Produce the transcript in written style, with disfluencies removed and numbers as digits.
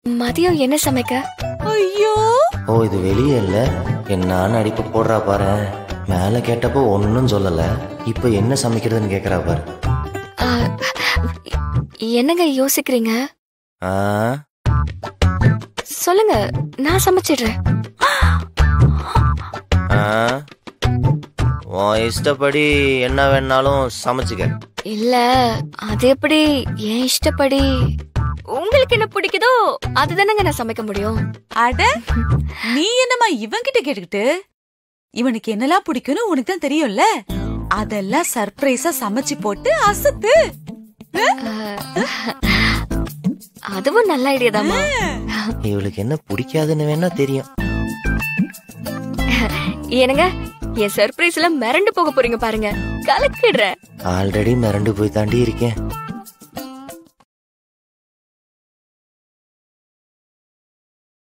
மதியம் என்ன சமைக்க? ஐயோ, ஓ இது வெளியே இல்ல, என்னான்னு அடிப்பு போடுறா பாரு. மேல கேட்டப்போ ஒன்னும் சொல்லல, இப்ப என்ன சமைக்கிறதுன்னு கேக்குறா பாரு. ஆ, என்னங்க யோசிக்கிறீங்க? சொல்லுங்க, நான் சமைச்சிடுறேன். உன் இஷ்டப்படி என்ன வேணாலும் சமைச்சுக்க. இல்ல, அது எப்படி என் இஷ்டப்படி? உங்களுக்கு என்ன பிடிக்குதோ அதுதானங்க நான் சமைக்க முடியும். அட நீ என்னமா இவன்கிட்ட கேட்டுக்கிட்டு? இவனுக்கு என்னெல்லாம் பிடிக்கும்னு உனக்கு தான் தெரியும்ல, அதெல்லாம் சர்ப்ரைஸா சமைச்சு போட்டு அசத்து. அதுவும் நல்ல ஐடியா தாமா. இவளுக்கு என்ன பிடிக்காதுன்னு வேணா தெரியும். ஏனுங்க, என் சர்ப்ரைஸ்ல மிரண்டு போக போறீங்க பாருங்க, கலக்கிடுறேன். ஆல்ரெடி மிரண்டு போய் தாண்டி இருக்கேன்.